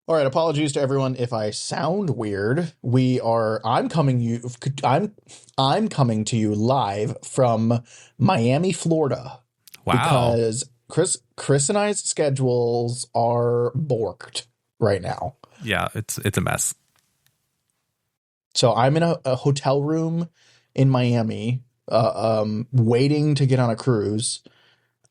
All right, apologies to everyone if I sound weird. I'm coming to you live from Miami, Florida, Wow. because Chris and I's schedules are borked right now. Yeah, it's a mess. So I'm in a hotel room in Miami, waiting to get on a cruise.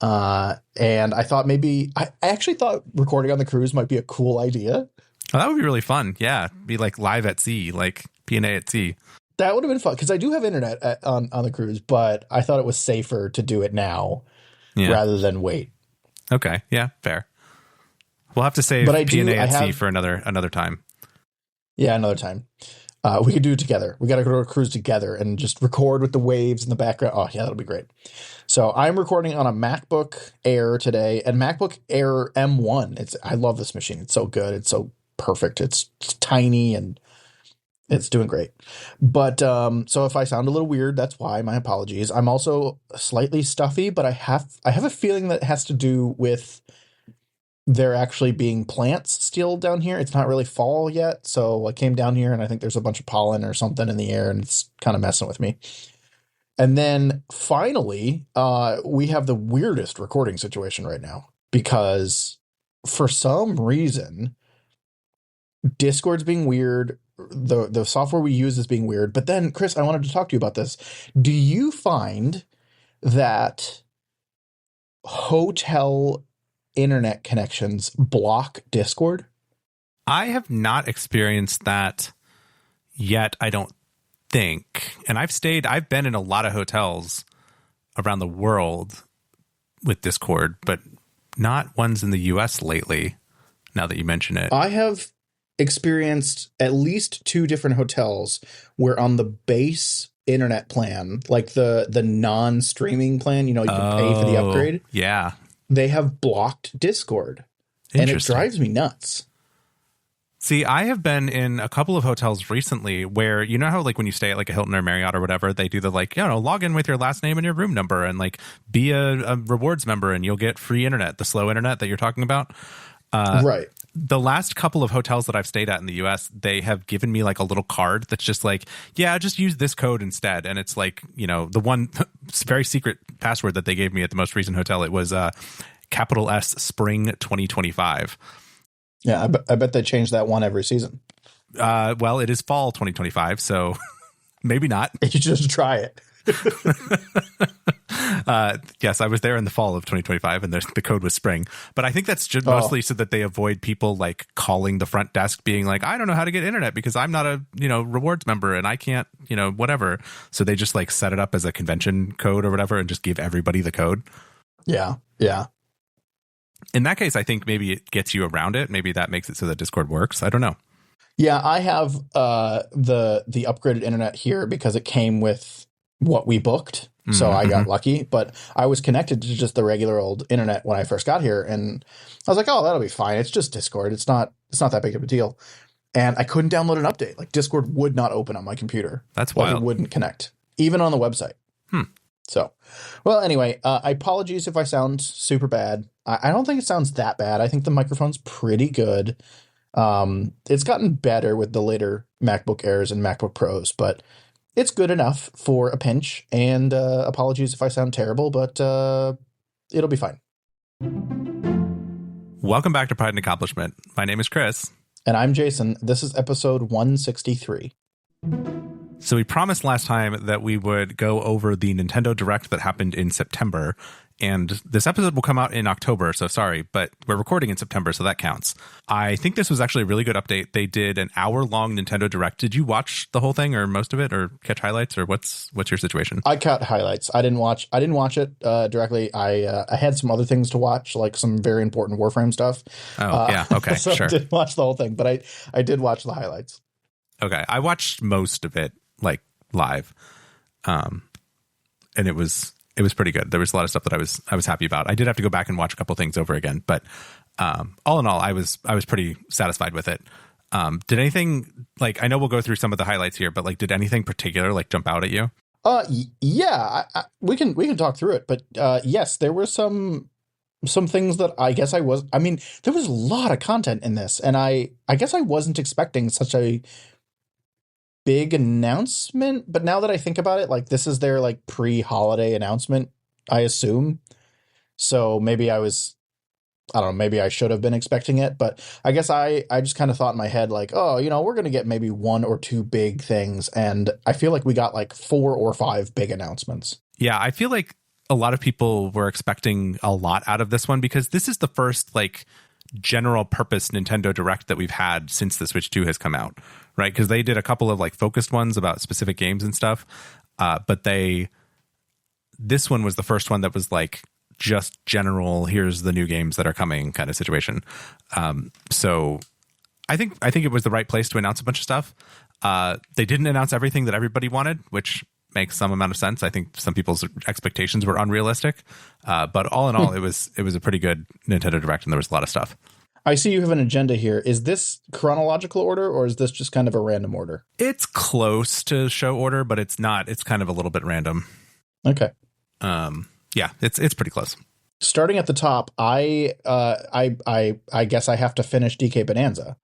And I thought I actually thought recording on the cruise might be a cool idea. Oh, that would be really fun. Yeah, be like live at sea, like P&A at sea. That would have been fun because I do have internet on the cruise, but I thought it was safer to do it now Yeah. rather than wait. Okay. Yeah, fair. We'll have to But save P&A I at sea have, for another time. yeah, another time. We could do it together. We got to go to a cruise together and just record with the waves in the background. Oh, yeah, that'll be great. So I'm recording on a MacBook Air today, and MacBook Air M1. I love this machine. It's so good. It's so perfect. It's tiny and it's doing great. But so if I sound a little weird, that's why. My apologies. I'm also slightly stuffy, but I have a feeling that it has to do with there actually being plants still down here. It's not really fall yet, so I came down here and I think there's a bunch of pollen or something in the air, and it's kind of messing with me. And then finally, we have the weirdest recording situation right now because for some reason Discord's being weird. The software we use is being weird. But then, Chris, I wanted to talk to you about this. Do you find that hotel internet connections block Discord? I have not experienced that yet, I don't think. And I've been in a lot of hotels around the world with Discord, but not ones in the US lately, now that you mention it. I have experienced at least two different hotels where on the base internet plan, like the non-streaming plan, you can pay for the upgrade. Yeah. They have blocked Discord, and it drives me nuts. See, I have been in a couple of hotels recently where, you know how like when you stay at like a Hilton or Marriott or whatever, they do the like, log in with your last name and your room number and like be a rewards member and you'll get free internet, the slow internet that you're talking about. Right. The last couple of hotels that I've stayed at in the US, they have given me like a little card that's just like, yeah, just use this code instead. And it's like, the one very secret password that they gave me at the most recent hotel, it was capital S Spring 2025. Yeah, I bet they change that one every season. Well, it is fall 2025, so maybe not. You just try it. Yes, I was there in the fall of 2025, and the code was spring. But I think that's just mostly so that they avoid people like calling the front desk, being like, "I don't know how to get internet because I'm not a rewards member and I can't whatever." So they just like set it up as a convention code or whatever, and just give everybody the code. Yeah, yeah. In that case, I think maybe it gets you around it. Maybe that makes it so that Discord works. I don't know. Yeah, I have the upgraded internet here because it came with what we booked. So I got lucky, but I was connected to just the regular old internet when I first got here, and I was like, "Oh, that'll be fine. It's just Discord. It's not that big of a deal." And I couldn't download an update. Like Discord would not open on my computer. That's wild. Like it wouldn't connect, even on the website. So, well, anyway, I apologize if I sound super bad. I don't think it sounds that bad. I think the microphone's pretty good. It's gotten better with the later MacBook Airs and MacBook Pros, but it's good enough for a pinch. And apologies if I sound terrible, but it'll be fine. Welcome back to Pride and Accomplishment. My name is Chris. And I'm Jason. This is episode 163. So we promised last time that we would go over the Nintendo Direct that happened in September, and this episode will come out in October, so sorry, but we're recording in September, so that counts. I think this was actually a really good update. They did an hour-long Nintendo Direct. Did you watch the whole thing or most of it, or catch highlights, or what's your situation? I caught highlights. I didn't watch it directly. I had some other things to watch, like some very important Warframe stuff. Oh, yeah, okay, so sure. I didn't watch the whole thing, but I did watch the highlights. Okay, I watched most of it like live, and it was pretty good. There was a lot of stuff that I was happy about. I did have to go back and watch a couple things over again, but all in all, I was pretty satisfied with it. Did anything, like, I know we'll go through some of the highlights here, but like, did anything particular like jump out at you? Yeah, we can talk through it, but yes, there were some some things that I guess I mean, there was a lot of content in this, and I guess I wasn't expecting such a big announcement, but now that I think about it, like this is their like pre-holiday announcement, I assume. So maybe I don't know, maybe I should have been expecting it, but I guess I just kind of thought in my head like, oh, we're going to get maybe one or two big things, and I feel like we got like four or five big announcements. Yeah, I feel like a lot of people were expecting a lot out of this one because this is the first like general purpose Nintendo Direct that we've had since the Switch 2 has come out, right? Because they did a couple of like focused ones about specific games and stuff, but this one was the first one that was like just general, here's the new games that are coming kind of situation. So I think it was the right place to announce a bunch of stuff. They didn't announce everything that everybody wanted, which makes some amount of sense. I think some people's expectations were unrealistic, but all in all, it was a pretty good Nintendo Direct, and there was a lot of stuff. I see you have an agenda here. Is this chronological order, or is this just kind of a random order? It's close to show order, but it's not. It's kind of a little bit random. Okay. Yeah, it's pretty close. Starting at the top, I guess I have to finish DK Bonanza.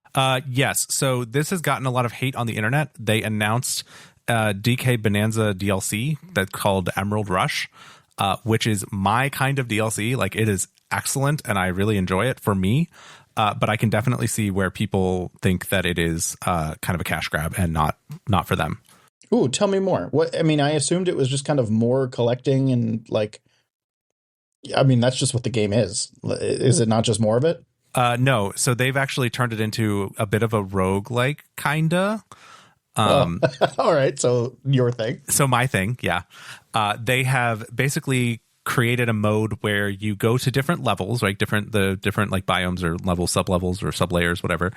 Yes. So this has gotten a lot of hate on the internet. They announced DK Bonanza DLC that's called Emerald Rush, which is my kind of DLC. Like, it is excellent, and I really enjoy it for me. But I can definitely see where people think that it is kind of a cash grab and not for them. Ooh, tell me more. I assumed it was just kind of more collecting and like, I mean, that's just what the game is. Is it not just more of it? No. So they've actually turned it into a bit of a roguelike, kinda. All right. So your thing. So my thing, yeah. They have basically created a mode where you go to different levels, right? Different like biomes or levels, sub-levels or sub-layers, whatever.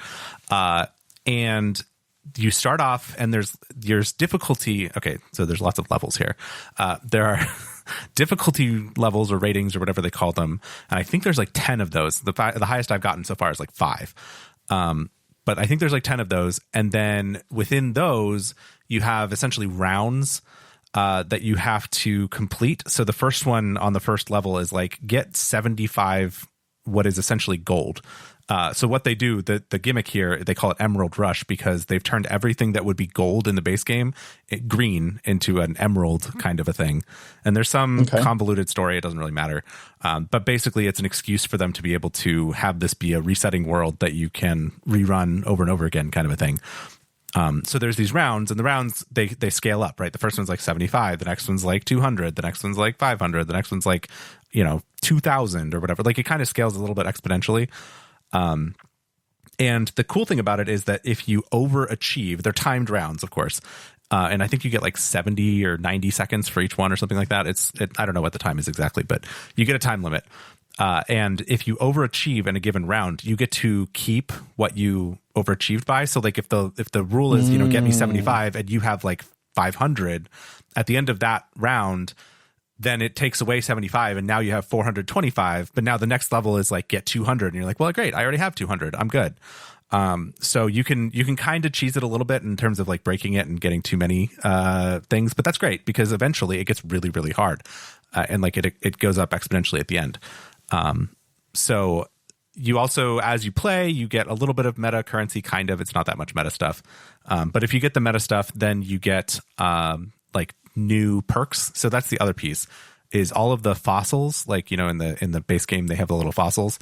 And you start off and there's difficulty. Okay, so there's lots of levels here. There are difficulty levels or ratings or whatever they call them. And I think there's like 10 of those. The highest I've gotten so far is like 5. But I think there's like 10 of those. And then within those, you have essentially rounds that you have to complete. So the first one on the first level is like get 75, what is essentially gold. So what they do, the gimmick here, they call it Emerald Rush because they've turned everything that would be gold in the base game green into an emerald kind of a thing. And there's some convoluted story. It doesn't really matter. But basically it's an excuse for them to be able to have this be a resetting world that you can rerun over and over again kind of a thing. So there's these rounds, and the rounds, they scale up, right? The first one's like 75. The next one's like 200. The next one's like 500. The next one's like, 2,000 or whatever. Like, it kind of scales a little bit exponentially. And the cool thing about it is that if you overachieve, they're timed rounds, of course. And I think you get like 70 or 90 seconds for each one or something like that. I don't know what the time is exactly, but you get a time limit. And if you overachieve in a given round, you get to keep what you overachieved by. So like if the rule is, get me 75 and you have like 500 at the end of that round, then it takes away 75 and now you have 425. But now the next level is like get 200 and you're like, well, great, I already have 200. I'm good. So you can kind of cheese it a little bit in terms of like breaking it and getting too many things, but that's great because eventually it gets really, really hard. And like it goes up exponentially at the end. So you also, as you play, you get a little bit of meta currency, kind of. It's not that much meta stuff. But if you get the meta stuff, then you get like new perks. So that's the other piece, is all of the fossils, like, in the base game, they have the little fossils.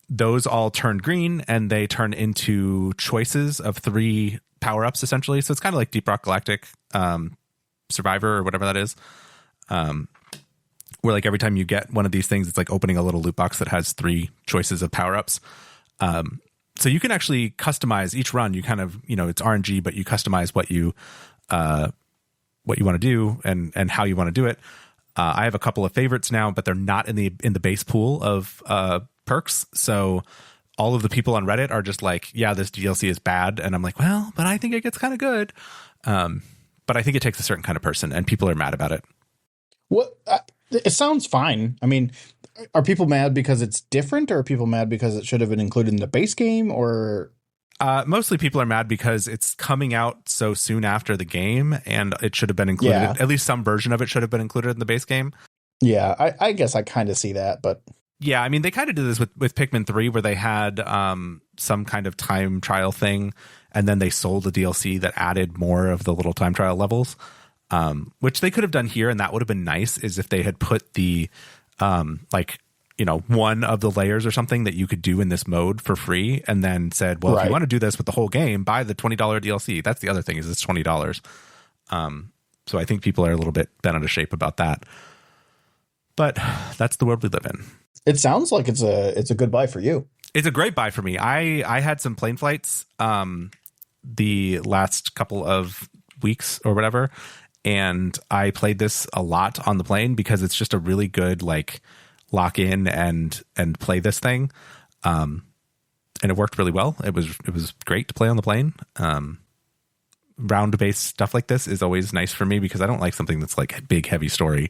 Those all turn green and they turn into choices of 3 power-ups, essentially. So it's kind of like Deep Rock Galactic Survivor or whatever that is. Where like every time you get one of these things, it's like opening a little loot box that has 3 choices of power-ups. So you can actually customize each run. You kind of, it's RNG, but you customize what you want to do and how you want to do it. I have a couple of favorites now, but they're not in the base pool of perks. So all of the people on Reddit are just like, yeah, this DLC is bad. And I'm like, well, but I think it gets kind of good. But I think it takes a certain kind of person and people are mad about it. What? It sounds fine. I mean, are people mad because it's different, or are people mad because it should have been included in the base game, or? Mostly people are mad because it's coming out so soon after the game and it should have been included. Yeah. At least some version of it should have been included in the base game. Yeah, I guess I kind of see that, but Yeah, I mean, they kind of did this with Pikmin 3, where they had some kind of time trial thing, and then they sold a DLC that added more of the little time trial levels, which they could have done here, and that would have been nice, is if they had put the, one of the layers or something that you could do in this mode for free, and then said, well, if you want to do this with the whole game, buy the $20 DLC. That's the other thing, is it's $20. So I think people are a little bit bent out of shape about that. But that's the world we live in. It sounds like it's a good buy for you. It's a great buy for me. I had some plane flights the last couple of weeks or whatever, and I played this a lot on the plane because it's just a really good lock in and play this thing. And it worked really well. It was great to play on the plane. Round based stuff like this is always nice for me because I don't like something that's like a big heavy story.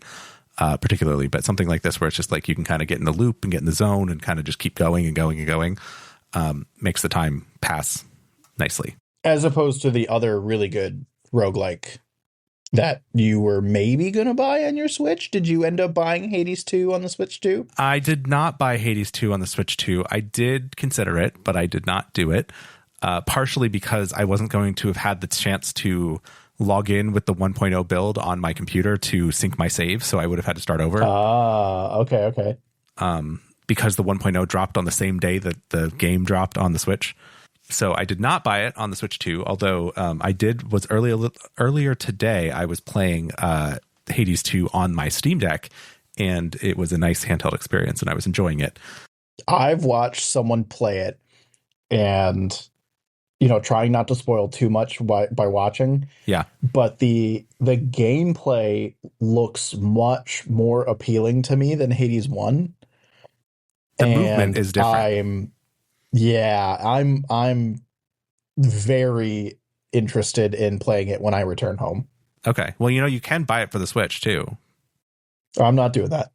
Particularly, but something like this where it's just like you can kind of get in the loop and get in the zone and kind of just keep going and going and going, makes the time pass nicely. As opposed to the other really good roguelike that you were maybe going to buy on your Switch. Did you end up buying Hades 2 on the Switch 2? I did not buy Hades 2 on the Switch 2. I did consider it, but I did not do it, partially because I wasn't going to have had the chance to log in with the 1.0 build on my computer to sync my save, so I would have had to start over. Okay. Because the 1.0 dropped on the same day that the game dropped on the Switch. So I did not buy it on the Switch 2, although earlier today I was playing Hades 2 on my Steam Deck, and it was a nice handheld experience, and I was enjoying it. I've watched someone play it, and trying not to spoil too much by watching. Yeah. But the gameplay looks much more appealing to me than Hades 1. The movement is different. I'm very interested in playing it when I return home. Okay. Well, you can buy it for the Switch too. I'm not doing that.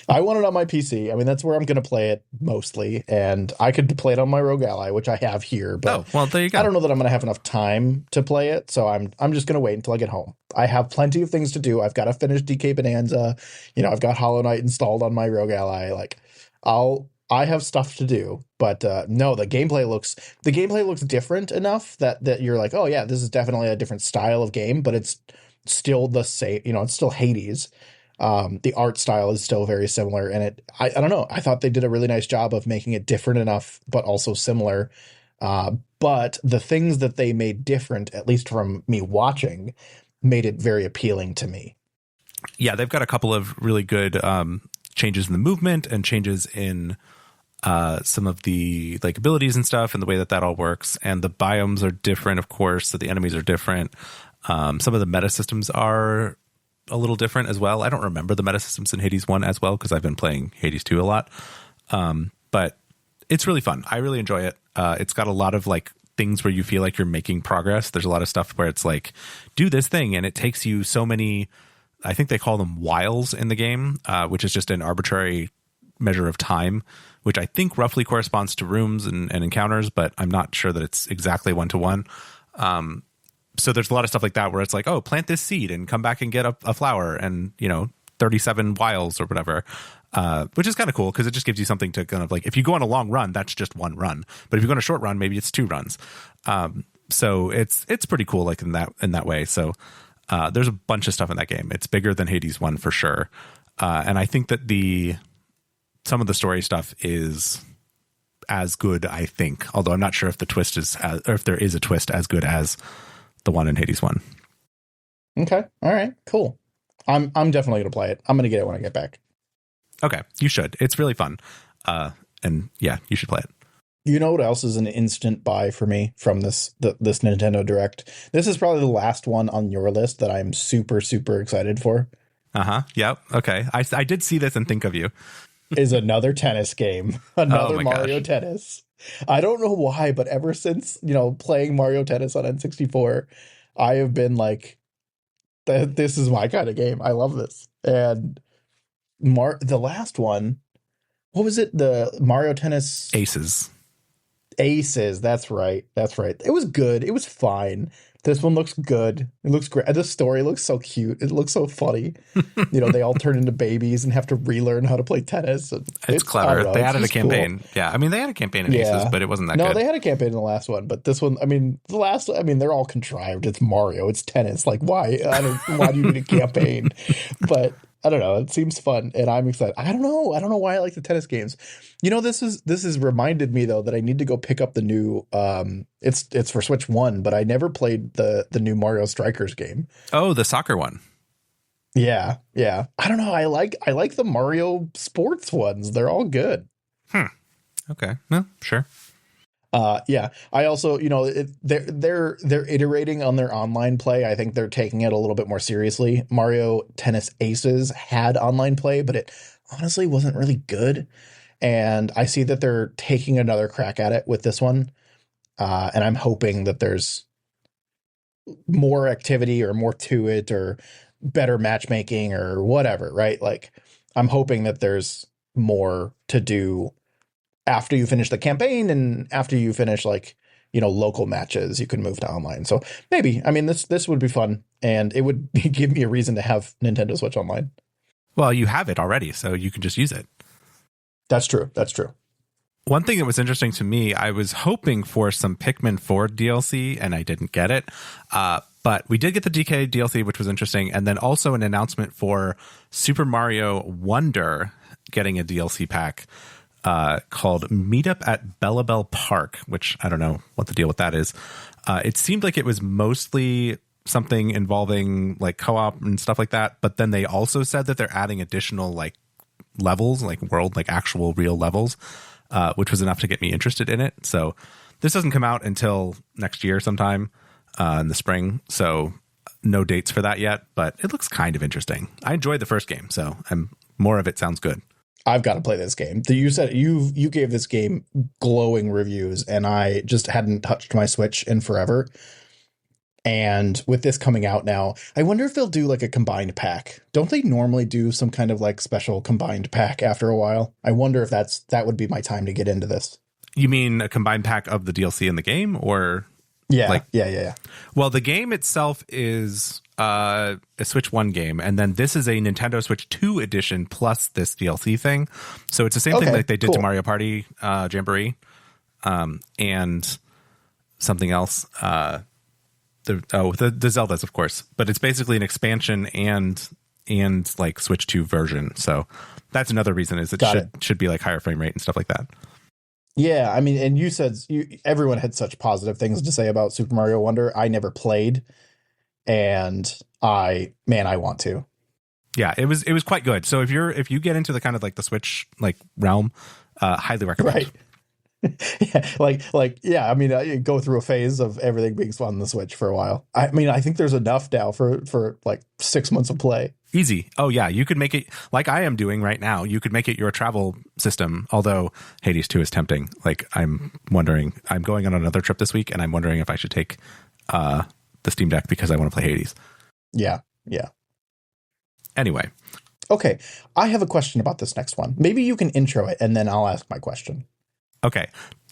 I want it on my PC. I mean, that's where I'm going to play it mostly. And I could play it on my Rogue Ally, which I have here. But there you go. I don't know that I'm going to have enough time to play it. So I'm just going to wait until I get home. I have plenty of things to do. I've got to finish DK Bonanza. I've got Hollow Knight installed on my Rogue Ally. I have stuff to do. But no, the gameplay looks different enough that you're like, oh yeah, this is definitely a different style of game, but it's still the same, it's still Hades. The art style is still very similar, and I don't know. I thought they did a really nice job of making it different enough, but also similar. But the things that they made different, at least from me watching, made it very appealing to me. Yeah, they've got a couple of really good changes in the movement and changes in some of the abilities and stuff, and the way that all works. And the biomes are different, of course, so the enemies are different. Some of the meta systems are a little different as well. I don't remember the meta systems in Hades 1 as well because I've been playing Hades 2 a lot. But it's really fun. I really enjoy it. It's got a lot of things where you feel like you're making progress. There's a lot of stuff where it's do this thing, and it takes you so many, I think they call them whiles in the game, which is just an arbitrary measure of time, which I think roughly corresponds to rooms and encounters, but I'm not sure that it's exactly 1-to-1. So there's a lot of stuff like that where it's plant this seed and come back and get a flower and 37 whiles or whatever, which is kind of cool because it just gives you something to kind of if you go on a long run, that's just one run, but if you go on a short run, maybe it's 2 runs. So it's pretty cool in that way. So there's a bunch of stuff in that game. It's bigger than Hades 1 for sure, and I think that some of the story stuff is as good, I think, although I'm not sure if the twist or if there is a twist as good as the one in Hades 1. Okay. All right. Cool. I'm definitely going to play it. I'm going to get it when I get back. Okay. You should. It's really fun. And yeah, you should play it. You know what else is an instant buy for me from this Nintendo Direct? This is probably the last one on your list that I'm super, super excited for. Yep. Okay. I did see this and think of you. Is another tennis game. Another Mario Tennis. I don't know why, but ever since, playing Mario Tennis on N64, I have been this is my kind of game. I love this. And the last one, what was it? The Mario Tennis Aces. That's right. It was good. It was fine. This one looks good. It looks great. The story looks so cute. It looks so funny. They all turn into babies and have to relearn how to play tennis. It's clever. They added a campaign. Cool. Yeah, I mean, they had a campaign in Aces, but it wasn't that good. No, they had a campaign in the last one, but this one, I mean, they're all contrived. It's Mario. It's tennis. Like, why? Why do you need a campaign? But I don't know. It seems fun, and I'm excited. I don't know. I don't know why I like the tennis games. This has reminded me though that I need to go pick up the new. It's for Switch 1, but I never played the new Mario Strikers game. Oh, the soccer one. Yeah. I don't know. I like the Mario sports ones. They're all good. Okay. No, sure. Yeah. I also, they're iterating on their online play. I think they're taking it a little bit more seriously. Mario Tennis Aces had online play, but it honestly wasn't really good. And I see that they're taking another crack at it with this one. And I'm hoping that there's more activity or more to it or better matchmaking or whatever, right? Like, I'm hoping that there's more to do after you finish the campaign and after you finish local matches, you can move to online. So maybe, I mean, this would be fun, and it would give me a reason to have Nintendo Switch Online. Well, you have it already, so you can just use it. That's true. One thing that was interesting to me, I was hoping for some Pikmin 4 DLC, and I didn't get it. But we did get the DK DLC, which was interesting. And then also an announcement for Super Mario Wonder getting a DLC pack called Meetup at Bellabelle Park, which I don't know what the deal with that is. It seemed like it was mostly something involving like co-op and stuff like that. But then they also said that they're adding additional like levels, like world, like actual real levels, which was enough to get me interested in it. So this doesn't come out until next year sometime in the spring. So no dates for that yet, but it looks kind of interesting. I enjoyed the first game, so more of it sounds good. I've got to play this game. You said you gave this game glowing reviews, and I just hadn't touched my Switch in forever. And with this coming out now, I wonder if they'll do like a combined pack. Don't they normally do some kind of like special combined pack after a while? I wonder if that would be my time to get into this. You mean a combined pack of the DLC in the game, or? Yeah, yeah. Well, the game itself is a Switch 1 game, and then this is a Nintendo Switch 2 edition plus this DLC thing. So it's the same thing like they did to Mario Party Jamboree and something else. The Zeldas, of course, but it's basically an expansion and like Switch 2 version. So that's another reason is it should be like higher frame rate and stuff like that. Yeah, I mean, and you said everyone had such positive things to say about Super Mario Wonder. I never played, and I want to. Yeah, it was quite good. So if you get into the kind of like the Switch like realm, highly recommend. Right. Yeah, I mean, you go through a phase of everything being fun on the Switch for a while. I mean, I think there's enough now for like 6 months of play. Easy. Oh yeah, you could make it like I am doing right now. You could make it your travel system. Although Hades 2 is tempting. Like I'm going on another trip this week, and I'm wondering if I should take the Steam Deck because I want to play Hades. Yeah. Anyway. Okay, I have a question about this next one. Maybe you can intro it, and then I'll ask my question. Okay.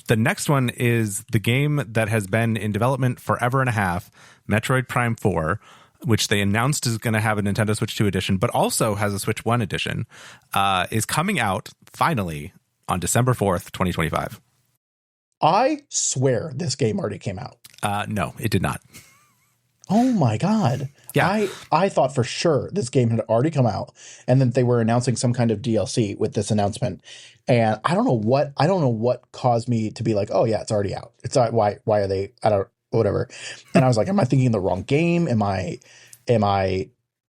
The next one is the game that has been in development forever and a half, Metroid Prime 4, which they announced is going to have a Nintendo Switch 2 edition, but also has a Switch 1 edition, is coming out finally on December 4th, 2025. I swear this game already came out. No, it did not. Oh my God. Yeah. I thought for sure this game had already come out and that they were announcing some kind of DLC with this announcement. And I don't know what caused me to be like, oh yeah, it's already out. It's not, why are they, whatever. And I was like, am I thinking the wrong game? Am I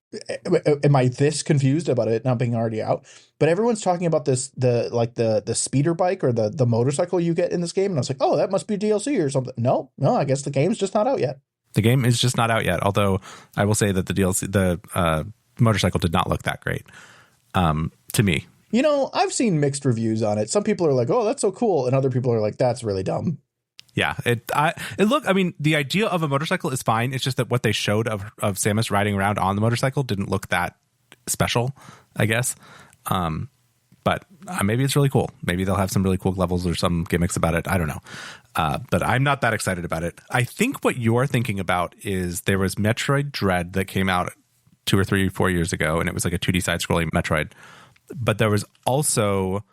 this confused about it not being already out? But everyone's talking about this, the speeder bike or the motorcycle you get in this game. And I was like, oh, that must be DLC or something. No, I guess the game's just not out yet. The game is just not out yet. Although I will say that the DLC, the motorcycle did not look that great to me. I've seen mixed reviews on it. Some people are like, oh, that's so cool. And other people are like, that's really dumb. Yeah, I mean, the idea of a motorcycle is fine. It's just that what they showed of Samus riding around on the motorcycle didn't look that special, I guess. But but maybe it's really cool. Maybe they'll have some really cool levels or some gimmicks about it. I don't know. But I'm not that excited about it. I think what you're thinking about is there was Metroid Dread that came out 2 or 3 or 4 years ago, and it was like a 2D side-scrolling Metroid. But there was also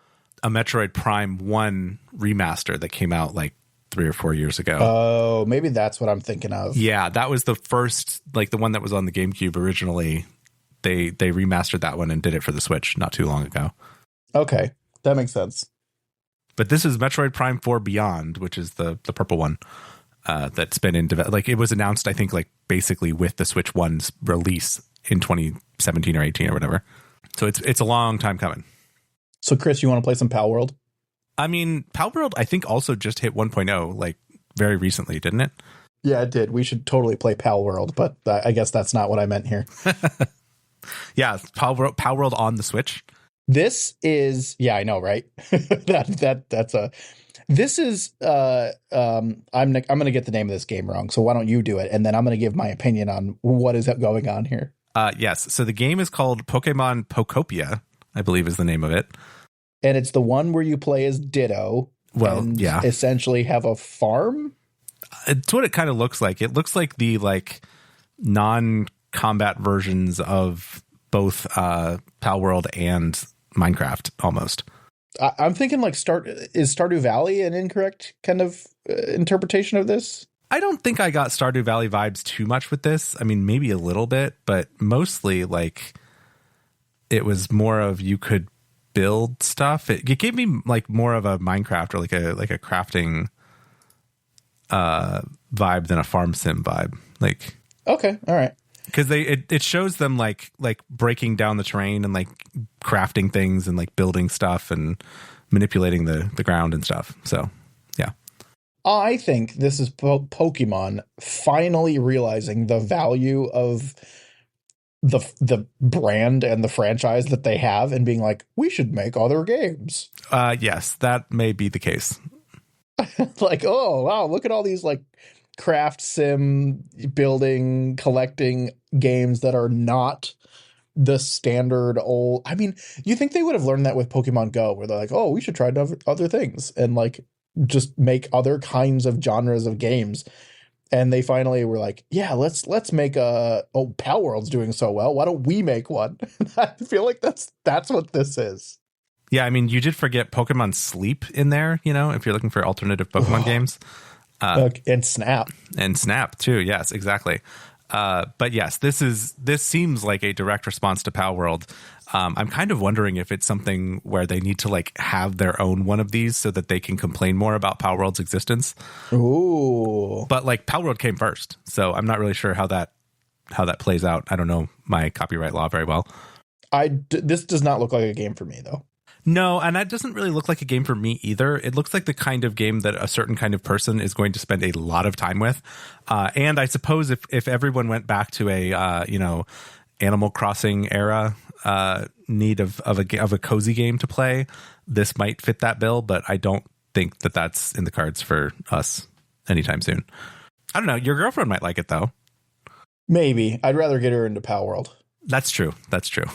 a Metroid Prime 1 remaster that came out like 3 or 4 years ago. Oh, maybe that's what I'm thinking of. Yeah, that was the first, like the one that was on the GameCube originally. They remastered that one and did it for the Switch not too long ago. Okay, that makes sense. But this is Metroid Prime 4 Beyond, which is the purple one that's been in development. Like it was announced, I think, like basically with the Switch 1's release in 2017 or 18 or whatever. So it's a long time coming. So Chris, you want to play some Pal World? I mean, Pal World, I think also just hit 1.0 like very recently, didn't it? Yeah, it did. We should totally play Pal World, but I guess that's not what I meant here. Yeah, Pal World on the Switch. This is, yeah, I know, right? This is I'm gonna get the name of this game wrong, so why don't you do it, and then I'm gonna give my opinion on what is going on here. Yes, so the game is called Pokemon Pokopia, I believe is the name of it, and it's the one where you play as Ditto. Well, and yeah, essentially have a farm. It's what it kind of looks like. It looks like the like non-combat versions of both Pal World and Minecraft almost. I'm thinking like is Stardew Valley an incorrect kind of interpretation of this? I don't think I got Stardew Valley vibes too much with this. I mean, maybe a little bit, but mostly like it was more of you could build stuff. It gave me like more of a Minecraft or like a crafting vibe than a farm sim vibe. Like, okay, all right. Because it shows them like breaking down the terrain and like crafting things and like building stuff and manipulating the ground and stuff. So, yeah. I think this is Pokemon finally realizing the value of the brand and the franchise that they have and being like, we should make other games. Yes, that may be the case. Like, oh, wow, look at all these like craft sim building collecting games that are not the standard old. I mean, you think they would have learned that with Pokemon Go, where they're like, oh, we should try other things and like just make other kinds of genres of games. And they finally were like, yeah, let's make Pal World's doing so well, why don't we make one? I feel like that's what this is. Yeah, I mean, you did forget Pokemon Sleep in there, you know, if you're looking for alternative Pokemon games. And Snap. And Snap, too. Yes, exactly. But yes, this seems like a direct response to Pal World. I'm kind of wondering if it's something where they need to like have their own one of these so that they can complain more about Pal World's existence. Ooh. But like Pal World came first, so I'm not really sure how that plays out. I don't know my copyright law very well. This does not look like a game for me, though. No, and that doesn't really look like a game for me either. It looks like the kind of game that a certain kind of person is going to spend a lot of time with. And I suppose if everyone went back to a Animal Crossing era need of a cozy game to play, this might fit that bill. But I don't think that that's in the cards for us anytime soon. I don't know. Your girlfriend might like it though. Maybe. I'd rather get her into Pal World. That's true. That's true.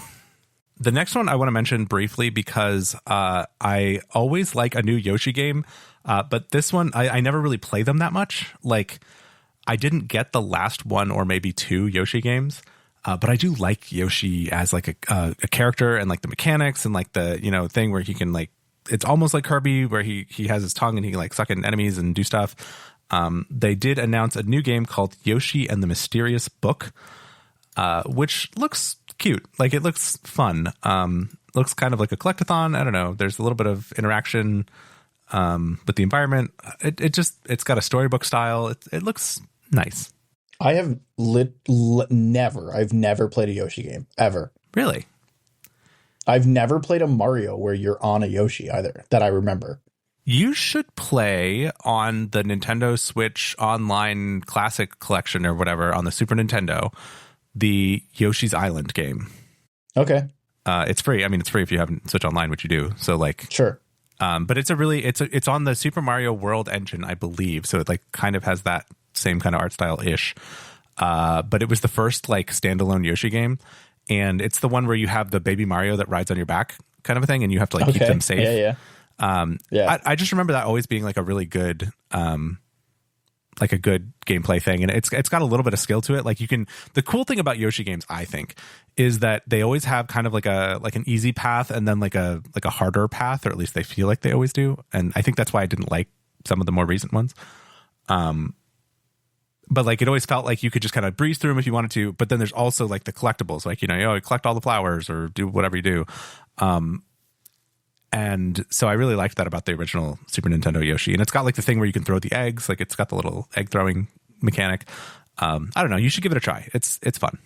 The next one I want to mention briefly because I always like a new Yoshi game, but this one, I never really play them that much. Like, I didn't get the last one or maybe 2 Yoshi games, but I do like Yoshi as like a character and like the mechanics and like the, thing where he can like, it's almost like Kirby where he has his tongue and he can like suck in enemies and do stuff. They did announce a new game called Yoshi and the Mysterious Book, which looks cute. Like it looks fun. Looks kind of like a collectathon. I don't know. There's a little bit of interaction with the environment. It's got a storybook style. It looks nice. I have never played a Yoshi game ever. Really? I've never played a Mario where you're on a Yoshi either that I remember. You should play on the Nintendo Switch Online Classic Collection or whatever on the Super Nintendo, the Yoshi's Island game. Okay. It's free. I mean, it's free if you have Switch Online, which you do. So like, sure. But it's on the Super Mario World engine, I believe. So it like kind of has that same kind of art style ish. But it was the first like standalone Yoshi game. And it's the one where you have the baby Mario that rides on your back. kind of a thing, and you have to like keep them safe. Yeah. I just remember that always being like a really good like a good gameplay thing, and it's got a little bit of skill to it. Like the cool thing about Yoshi games, I think, is that they always have kind of like an easy path and then like a harder path, or at least they feel like they always do. And I think that's why I didn't like some of the more recent ones. But like it always felt like you could just kind of breeze through them if you wanted to. But then there's also like the collectibles, like, you collect all the flowers or do whatever you do. And so I really liked that about the original Super Nintendo Yoshi. And it's got like the thing where you can throw the eggs. Like it's got the little egg throwing mechanic. I don't know. You should give it a try. It's fun.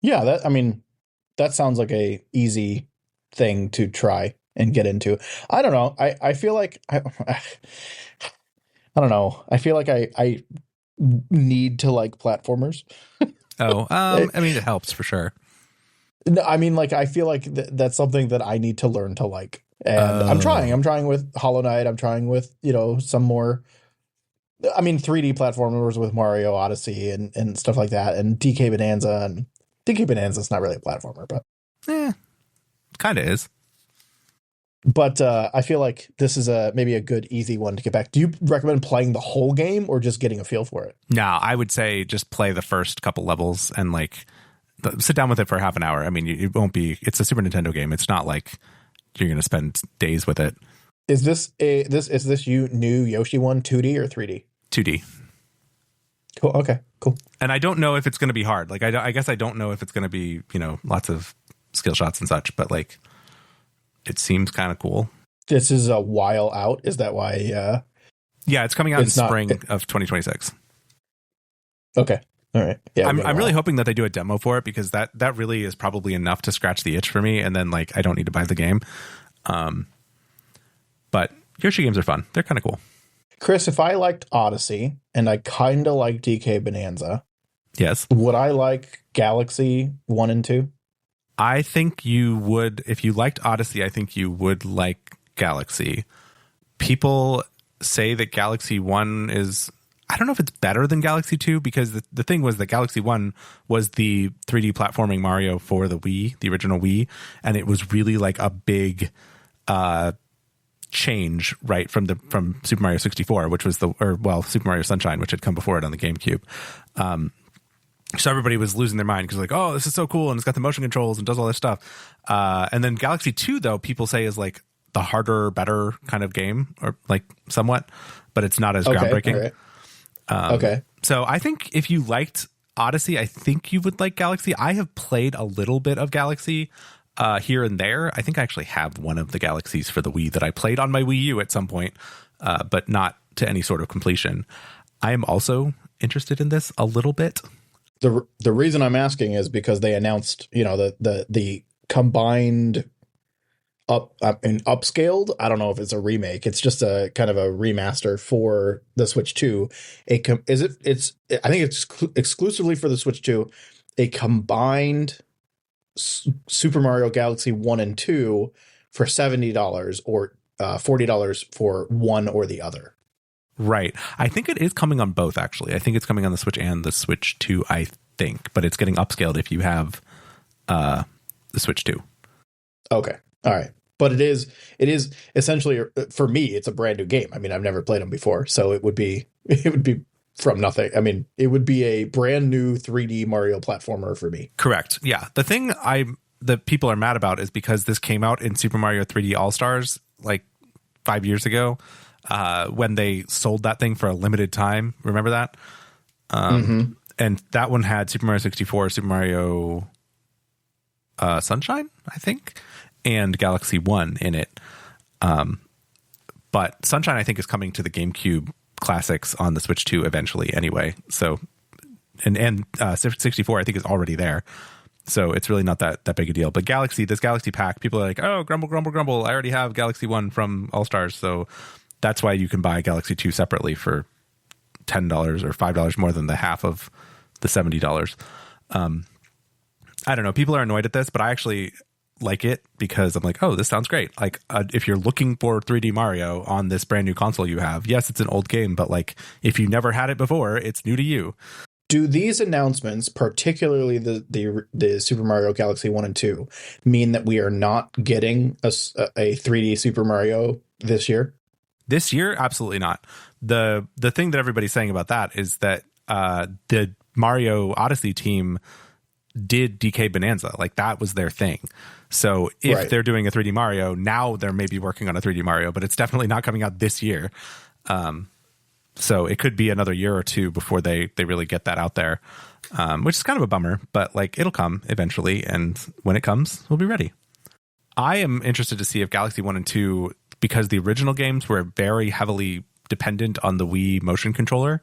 Yeah, that sounds like a easy thing to try and get into. I don't know. I feel like I don't know. I feel like I need to like platformers. I mean, it helps for sure. No, I mean, like, I feel like that's something that I need to learn to like. And I'm trying with Hollow Knight. I'm trying with, some more, 3D platformers with Mario Odyssey and stuff like that. And DK Bonanza. And DK Bonanza is not really a platformer, but. Kind of is. But I feel like this is maybe a good, easy one to get back. Do you recommend playing the whole game or just getting a feel for it? No, I would say just play the first couple levels and like sit down with it for half an hour. I mean, it won't be. It's a Super Nintendo game. It's not like you're going to spend days with it. Is this new Yoshi one 2D or 3D? 2D. Cool. Okay. Cool. And I don't know if it's going to be hard. Like I guess I don't know if it's going to be lots of skill shots and such. But like, it seems kind of cool. This is a while out. Is that why? Yeah, it's coming out in spring of 2026. Okay. All right. Yeah, I'm really hoping that they do a demo for it, because that really is probably enough to scratch the itch for me, and then like I don't need to buy the game. But Yoshi games are fun. They're kind of cool. Chris, if I liked Odyssey and I kind of like DK Bonanza, yes, would I like Galaxy 1 and 2? I think you would. If you liked Odyssey, I think you would like Galaxy. People say that Galaxy 1 is, I don't know if it's better than Galaxy 2, because the thing was that Galaxy 1 was the 3D platforming Mario for the Wii, the original Wii, and it was really like a big change, right, from Super Mario 64, which was Super Mario Sunshine, which had come before it on the GameCube. So everybody was losing their mind because like, oh, this is so cool, and it's got the motion controls and does all this stuff. And then Galaxy 2, though, people say is like the harder, better kind of game, or like somewhat, but it's not as groundbreaking. Right. Okay. So I think if you liked Odyssey, I think you would like Galaxy. I have played a little bit of Galaxy here and there. I think I actually have one of the Galaxies for the Wii that I played on my Wii U at some point, but not to any sort of completion. I am also interested in this a little bit. The reason I'm asking is because they announced, the combined upscaled. I don't know if it's a remake. It's just a kind of a remaster for the Switch 2. I think it's exclusively for the Switch 2. A combined Super Mario Galaxy 1 and 2 for $70 or $40 for one or the other. Right. I think it is coming on both, actually. I think it's coming on the Switch and the Switch 2, I think. But it's getting upscaled if you have the Switch 2. Okay. All right. But it is essentially, for me, it's a brand new game. I mean, I've never played them before, so it would be from nothing. I mean, it would be a brand new 3D Mario platformer for me. Correct. Yeah. The thing that people are mad about is because this came out in Super Mario 3D All-Stars like 5 years ago. When they sold that thing for a limited time. Remember that? And that one had Super Mario 64, Super Mario Sunshine, I think, and Galaxy 1 in it. But Sunshine, I think, is coming to the GameCube classics on the Switch 2 eventually anyway. So, and 64, I think, is already there. So it's really not that big a deal. But this Galaxy pack, people are like, oh, grumble, grumble, grumble. I already have Galaxy 1 from All-Stars, so that's why you can buy Galaxy 2 separately for $10 or $5 more than the half of the $70. I don't know. People are annoyed at this, but I actually like it because I'm like, oh, this sounds great. Like, if you're looking for 3D Mario on this brand new console you have, yes, it's an old game, but like, if you never had it before, it's new to you. Do these announcements, particularly the Super Mario Galaxy 1 and 2, mean that we are not getting a 3D Super Mario this year? This year, absolutely not. The thing that everybody's saying about that is that the Mario Odyssey team did DK Bonanza. Like, that was their thing. So if they're doing a 3D Mario, now they're maybe working on a 3D Mario, but it's definitely not coming out this year. So it could be another year or two before they really get that out there, which is kind of a bummer, but like, it'll come eventually. And when it comes, we'll be ready. I am interested to see if Galaxy 1 and 2, because the original games were very heavily dependent on the Wii motion controller,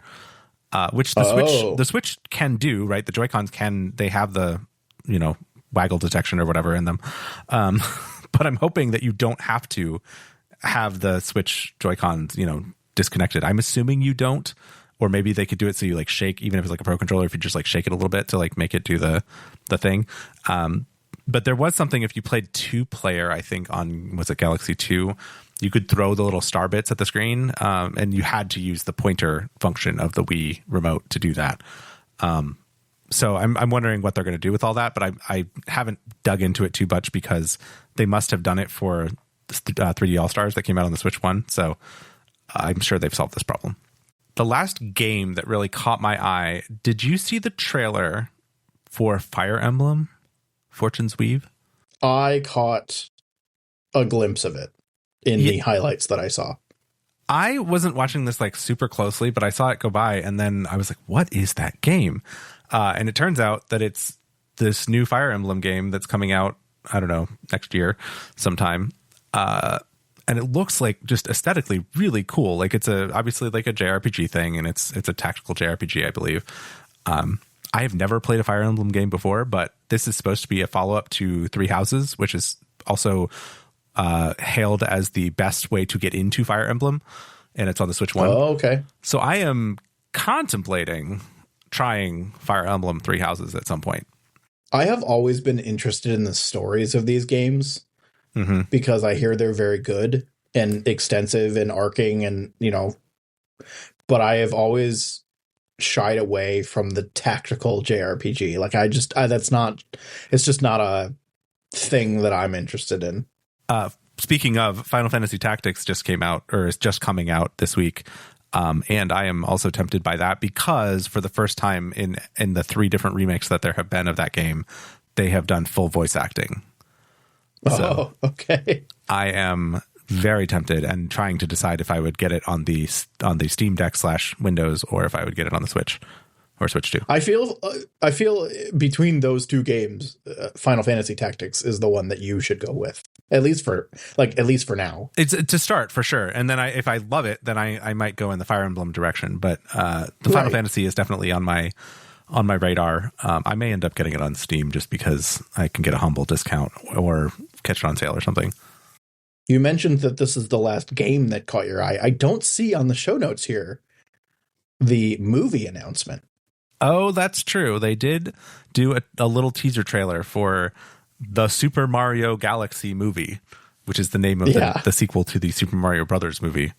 which the Switch can do, right? The Joy-Cons they have the, waggle detection or whatever in them. But I'm hoping that you don't have to have the Switch Joy-Cons, disconnected. I'm assuming you don't, or maybe they could do it so you like shake, even if it's like a Pro controller, if you just like shake it a little bit to like make it do the thing. But there was something, if you played 2-player, I think was it Galaxy 2, you could throw the little star bits at the screen, and you had to use the pointer function of the Wii remote to do that. So I'm wondering what they're going to do with all that, but I haven't dug into it too much because they must have done it for 3D All-Stars that came out on the Switch 1. So I'm sure they've solved this problem. The last game that really caught my eye, did you see the trailer for Fire Emblem Fortune's Weave? I caught a glimpse of it in the highlights that I saw. I wasn't watching this like super closely, but I saw it go by and then I was like, what is that game? And it turns out that it's this new Fire Emblem game that's coming out, I don't know, next year sometime. And it looks like just aesthetically really cool. Like, it's obviously like a JRPG thing, and it's a tactical JRPG, I believe. I have never played a Fire Emblem game before, but this is supposed to be a follow-up to Three Houses, which is also hailed as the best way to get into Fire Emblem, and it's on the Switch 1. Oh, okay. So I am contemplating trying Fire Emblem Three Houses at some point. I have always been interested in the stories of these games. Mm-hmm. Because I hear they're very good and extensive and arcing and, but I have always shied away from the tactical JRPG. Like, it's just not a thing that I'm interested in. Speaking of, Final Fantasy Tactics just came out, or is just coming out this week. And I am also tempted by that because for the first time in the 3 different remakes that there have been of that game, they have done full voice acting. So okay. I am very tempted and trying to decide if I would get it on the Steam Deck / Windows, or if I would get it on the Switch or Switch 2. I feel between those two games, Final Fantasy Tactics is the one that you should go with, at least for now. It's to start for sure, and then if I love it, then I might go in the Fire Emblem direction. But the Final Fantasy is definitely on my radar. I may end up getting it on Steam just because I can get a humble discount or catch it on sale or something. You mentioned that this is the last game that caught your eye. I don't see on the show notes here the movie announcement. Oh, that's true. They did do a little teaser trailer for the Super Mario Galaxy movie, which is the name of the sequel to the Super Mario Brothers movie.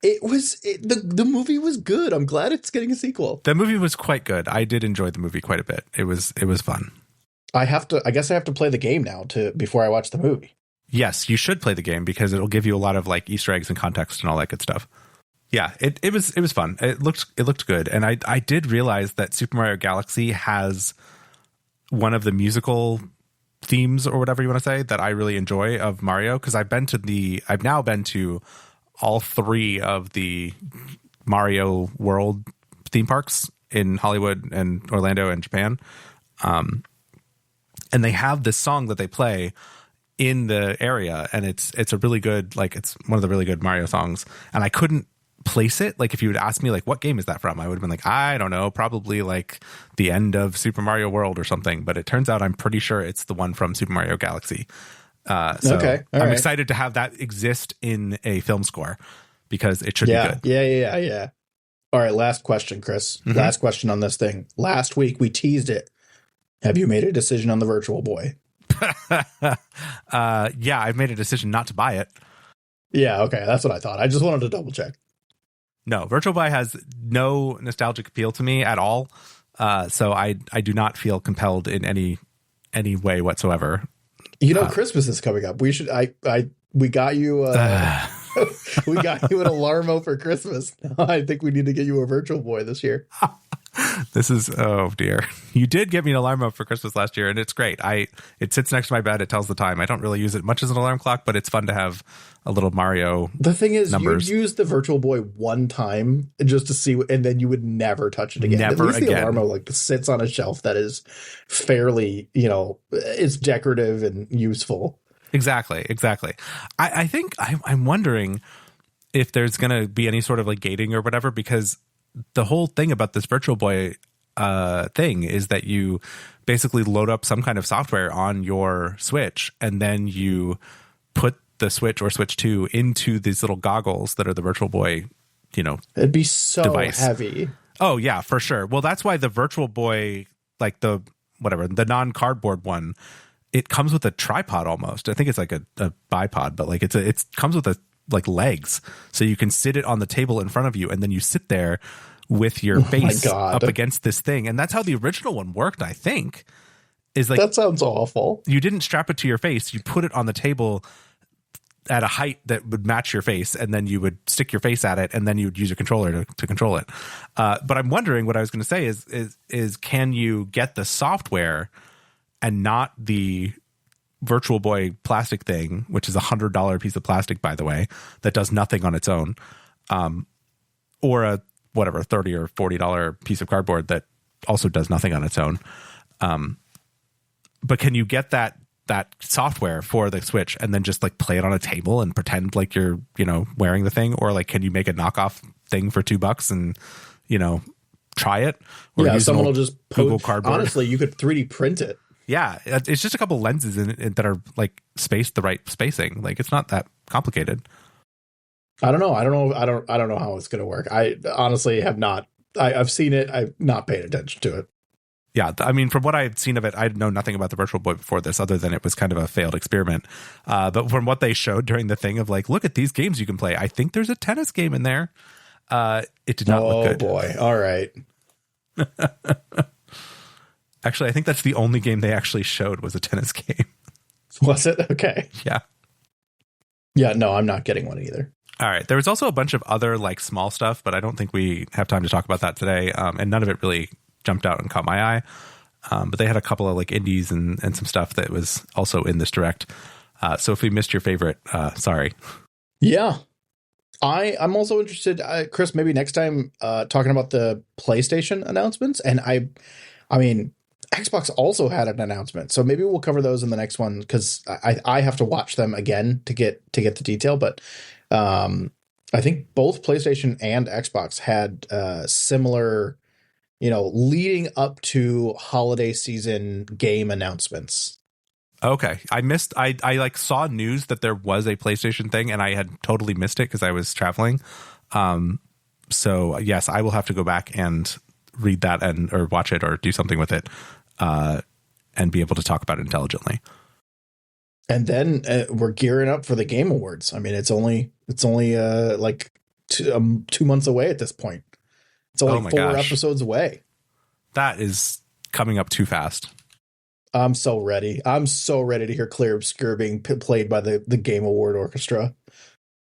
The movie was good. I'm glad it's getting a sequel. The movie was quite good. I did enjoy the movie quite a bit. It was fun. I guess I have to play the game now before I watch the movie. Yes, you should play the game because it'll give you a lot of like Easter eggs and context and all that good stuff. Yeah, it was fun. It looked good. And I did realize that Super Mario Galaxy has one of the musical themes, or whatever you want to say, that I really enjoy of Mario, because I've now been to all 3 of the Mario World theme parks in Hollywood and Orlando and Japan. And they have this song that they play in the area, and it's a really good, like, it's one of the really good Mario songs. And I couldn't place it. Like, if you would ask me, like, what game is that from? I would have been like, I don't know, probably like the end of Super Mario World or something. But it turns out I'm pretty sure it's the one from Super Mario Galaxy. Okay. I'm excited to have that exist in a film score because it should be good. Yeah. All right. Last question, Chris. Mm-hmm. Last question on this thing. Last week we teased it. Have you made a decision on the Virtual Boy? Yeah, I've made a decision not to buy it. Yeah. Okay. That's what I thought. I just wanted to double check. No, Virtual Boy has no nostalgic appeal to me at all. So I do not feel compelled in any way whatsoever. Christmas is coming up. We got you we got you an Alarmo for Christmas. I think we need to get you a Virtual Boy this year. This is, oh dear. You did get me an alarm for Christmas last year, and it's great. It sits next to my bed. It tells the time. I don't really use it much as an alarm clock, but it's fun to have a little Mario. The thing is, numbers. You use the Virtual Boy one time just to see, and then you would never touch it again. Never At least again. The Alarmo sits on a shelf that is fairly, it's decorative and useful. Exactly. I think I'm wondering if there's going to be any sort of gating or whatever, because the whole thing about this Virtual Boy thing is that you basically load up some kind of software on your Switch, and then you put the Switch or Switch 2 into these little goggles that are the Virtual Boy, it'd be so device. Heavy. Oh yeah, for sure. Well, that's why the Virtual Boy, the non-cardboard one, it comes with a tripod almost. I think it's like a bipod, but it comes with legs, so you can sit it on the table in front of you, and then you sit there with your face up against this thing. And that's how the original one worked, I think. That sounds awful. You didn't strap it to your face. You put it on the table at a height that would match your face, and then you would stick your face at it, and then you would use your controller to control it. But I'm wondering, what I was going to say is can you get the software and not the Virtual Boy plastic thing, which is $100 piece of plastic, by the way, that does nothing on its own, or a $30 or $40 piece of cardboard that also does nothing on its own. But can you get that software for the Switch and then just play it on a table and pretend like you're wearing the thing, or can you make a knockoff thing for $2 and try it? Or yeah, someone will just Google Cardboard. Honestly, you could 3D print it. Yeah, it's just a couple lenses in it that are spaced the right spacing. It's not that complicated. I don't know how it's going to work. I honestly have not. I've seen it. I've not paid attention to it. Yeah, I mean, from what I've seen of it, I know nothing about the Virtual Boy before this, other than it was kind of a failed experiment. But from what they showed during the thing of look at these games you can play, I think there's a tennis game in there. It did not look good. Oh boy! All right. Actually, I think that's the only game they actually showed was a tennis game. Was it? Okay. Yeah. Yeah, no, I'm not getting one either. All right. There was also a bunch of other small stuff, but I don't think we have time to talk about that today. And none of it really jumped out and caught my eye. But they had a couple of indies and some stuff that was also in this direct. So if we missed your favorite, sorry. Yeah. I'm also interested, Chris, maybe next time talking about the PlayStation announcements. And I mean, Xbox also had an announcement, so maybe we'll cover those in the next one, because I have to watch them again to get the detail. But I think both PlayStation and Xbox had similar, leading up to holiday season game announcements. Okay, I saw news that there was a PlayStation thing, and I had totally missed it because I was traveling. So yes, I will have to go back and read that or watch it or do something with it. And be able to talk about it intelligently. And then we're gearing up for the Game Awards. I mean, it's only 2 months away at this point. It's only 4 episodes away. That is coming up too fast. I'm so ready. I'm so ready to hear Clear Obscure being played by the Game Award Orchestra.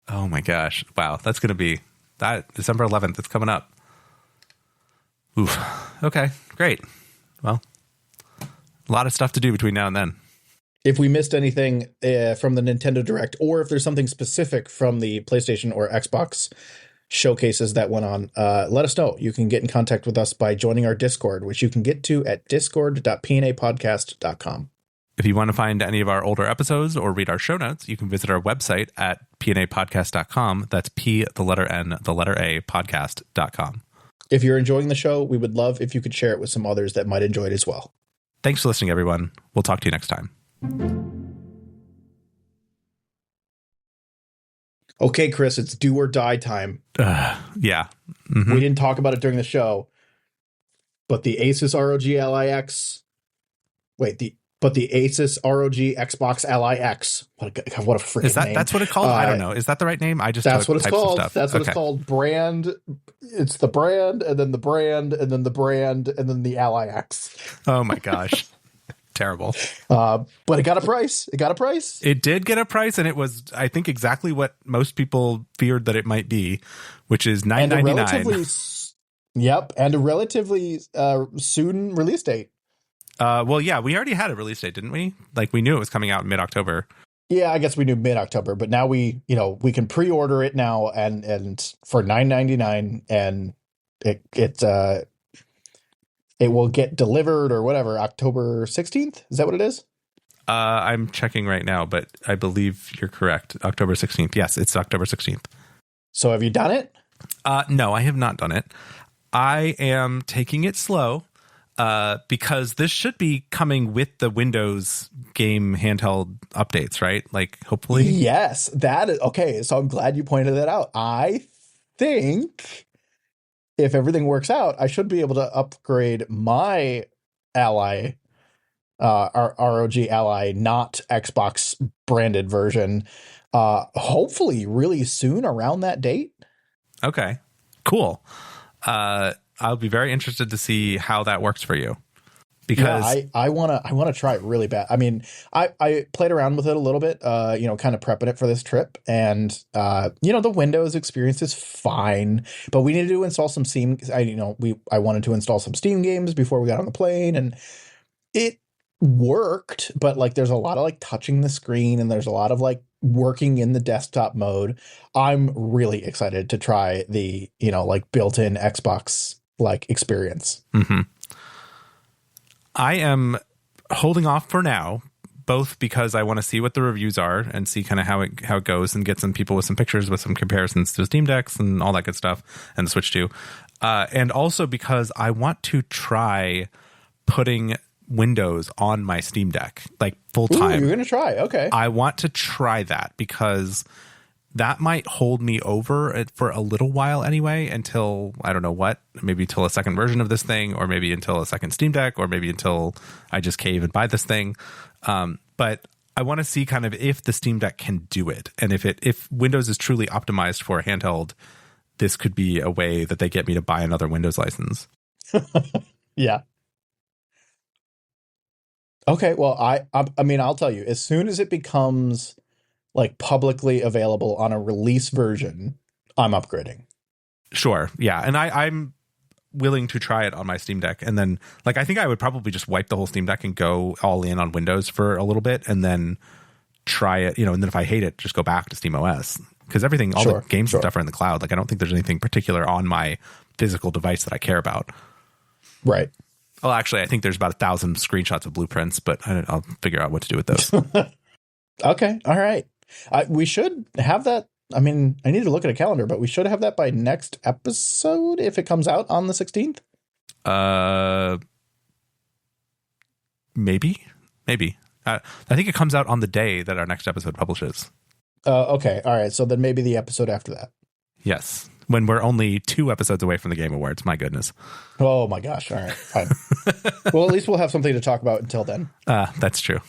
Oh my gosh. Wow. That's going to be that December 11th. It's coming up. Oof. Okay, great. Well, a lot of stuff to do between now and then. If we missed anything from the Nintendo Direct, or if there's something specific from the PlayStation or Xbox showcases that went on, let us know. You can get in contact with us by joining our Discord, which you can get to at discord.pnapodcast.com. If you want to find any of our older episodes or read our show notes, you can visit our website at pnapodcast.com. That's P, the letter N, the letter A, podcast.com. If you're enjoying the show, we would love if you could share it with some others that might enjoy it as well. Thanks for listening, everyone. We'll talk to you next time. Okay, Chris, it's do or die time. Yeah. Mm-hmm. We didn't talk about it during the show, but the Asus ROG Ally X. Wait, but the Asus ROG Xbox Ally X. What a freaking Is that name. That's what it's called? I don't know. Is that the right name? I just that's what it's typed some called. stuff. That's what Okay. it's called. Brand. It's the brand, and then the brand, and then the brand, and then the Ally X. Oh my gosh. Terrible. But it got a price. It got a price. It did get a price, and it was, I think, exactly what most people feared that it might be, which is $9.99. Yep, and a relatively soon release date. Well, yeah, we already had a release date, didn't we? Like, we knew it was coming out in mid-October. Yeah, I guess we knew mid-October, but now we can pre-order it now and for $9.99, and it will get delivered or whatever October 16th. Is that what it is? I'm checking right now, but I believe you're correct. October 16th. Yes, it's October 16th. So have you done it? No, I have not done it. I am taking it slow because this should be coming with the Windows game handheld updates, right? Like, hopefully. Yes, that is okay. So I'm glad you pointed that out. I think if everything works out, I should be able to upgrade my Ally, ROG Ally, not Xbox branded version, hopefully really soon around that date. Okay, cool. I'll be very interested to see how that works for you. Because yeah, I wanna try it really bad. I mean, I played around with it a little bit, kind of prepping it for this trip, and the Windows experience is fine, but we needed to install some Steam. I wanted to install some Steam games before we got on the plane, and it worked, but like there's a lot of like touching the screen, and there's a lot of like working in the desktop mode. I'm really excited to try the built-in Xbox like experience. Mm-hmm. I am holding off for now, both because I want to see what the reviews are and see kind of how it goes, and get some people with some pictures with some comparisons to Steam Decks and all that good stuff, and the Switch 2. And also because I want to try putting Windows on my Steam Deck, like full time. You're going to try. Okay. I want to try that because that might hold me over it for a little while anyway, until I don't know what, maybe until a second version of this thing, or maybe until a second Steam Deck, or maybe until I just cave and buy this thing. But I want to see kind of if the Steam Deck can do it. And if Windows is truly optimized for a handheld, this could be a way that they get me to buy another Windows license. Yeah. Okay. Well, I mean, I'll tell you, as soon as it becomes like publicly available on a release version, I'm upgrading. Sure. Yeah. And I'm willing to try it on my Steam Deck. And then like, I think I would probably just wipe the whole Steam Deck and go all in on Windows for a little bit, and then try it, and then if I hate it, just go back to Steam OS, because everything, all the games and stuff are in the cloud. Like, I don't think there's anything particular on my physical device that I care about. Right. Well, actually, I think there's about 1,000 screenshots of blueprints, but I'll figure out what to do with those. Okay. All right. We should have that. I mean, I need to look at a calendar, but we should have that by next episode if it comes out on the 16th. Maybe. I think it comes out on the day that our next episode publishes. Okay. All right. So then maybe the episode after that. Yes. When we're only 2 episodes away from the Game Awards. My goodness. Oh my gosh. All right. Fine. Well, at least we'll have something to talk about until then. That's true.